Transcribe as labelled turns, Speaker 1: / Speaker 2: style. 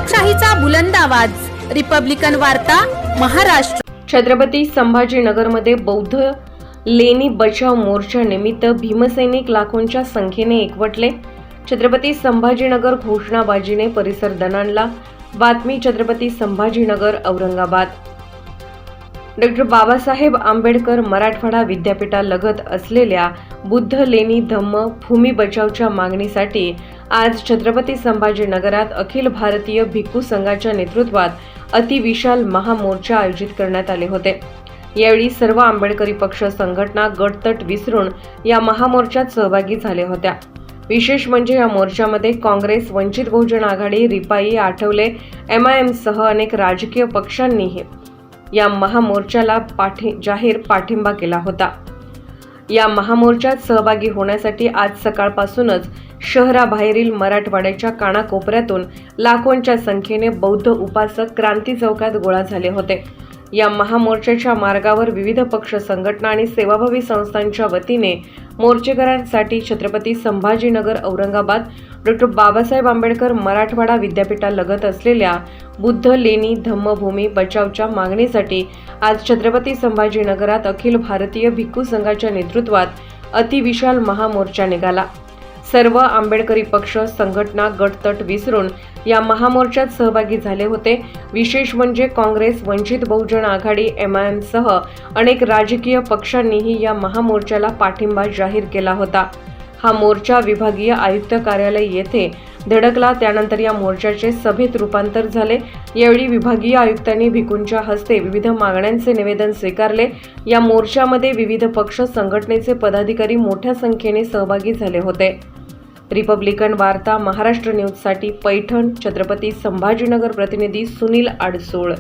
Speaker 1: लोकशाहीचा बुलंद आवाज, रिपब्लिकन वार्ता, महाराष्ट्र।
Speaker 2: छत्रपती संभाजीनगरमध्ये बौद्ध लेणी बचाव मोर्चा निमित्त भीमसैनिक लाखोंच्या संख्येने एकवटले। छत्रपती संभाजीनगर घोषणाबाजीने परिसर दणाणला। बातमी छत्रपती संभाजीनगर औरंगाबाद। डॉ. बाबासाहेब आंबेडकर मराठवाडा विद्यापीठालगत असलेल्या बुद्ध लेणी धम्म भूमी बचावच्या मागणीसाठी आज छत्रपती संभाजीनगरात अखिल भारतीय भिक्खू संघाच्या नेतृत्वात अतिविशाल महामोर्चा आयोजित करण्यात आले होते। यावेळी सर्व आंबेडकरी पक्ष संघटना गटतट विसरून या महामोर्चात सहभागी झाले होत्या। विशेष म्हणजे या मोर्चामध्ये काँग्रेस, वंचित बहुजन आघाडी, रिपाई, आठवले, MIM सह अनेक राजकीय पक्षांनीही या महामोर्चाला जाहीर पाठिंबा केला होता। या महामोर्चात सहभागी होण्यासाठी आज सकाळपासूनच शहराबाहेरील मराठवाड्याच्या कानाकोपऱ्यातून लाखोंच्या संख्येने बौद्ध उपासक क्रांती चौकात गोळा झाले होते। या महामोर्चाच्या मार्गावर विविध पक्ष संघटना आणि सेवाभावी संस्थांच्या वतीने मोर्चेकऱ्यांसाठी छत्रपती संभाजीनगर औरंगाबाद डॉ. बाबासाहेब आंबेडकर मराठवाडा विद्यापीठालगत असलेल्या बुद्ध लेणी धम्मभूमी बचावच्या मागणीसाठी आज छत्रपती संभाजीनगरात अखिल भारतीय भिक्खू संघाच्या नेतृत्वात अतिविशाल महामोर्चा निघाला। सर्व आंबेडकरी पक्ष संघटना गटतट विसरून या महामोर्चात सहभागी झाले होते। विशेष म्हणजे काँग्रेस, वंचित बहुजन आघाडी, MIM सह अनेक राजकीय पक्षांनीही या महामोर्चाला पाठिंबा जाहीर केला होता। हा मोर्चा विभागीय आयुक्त कार्यालय येथे धडकला। त्यानंतर या मोर्चाचे सभेत रूपांतर झाले। यावेळी विभागीय आयुक्तांनी भिक्खूंच्या हस्ते विविध मागण्यांचे निवेदन स्वीकारले। या मोर्चामध्ये विविध पक्ष संघटनेचे पदाधिकारी मोठ्या संख्येने सहभागी झाले होते। रिपब्लिकन वार्ता महाराष्ट्र न्यूजसाठी पैठण छत्रपती संभाजीनगर प्रतिनिधी सुनील आडसोळ।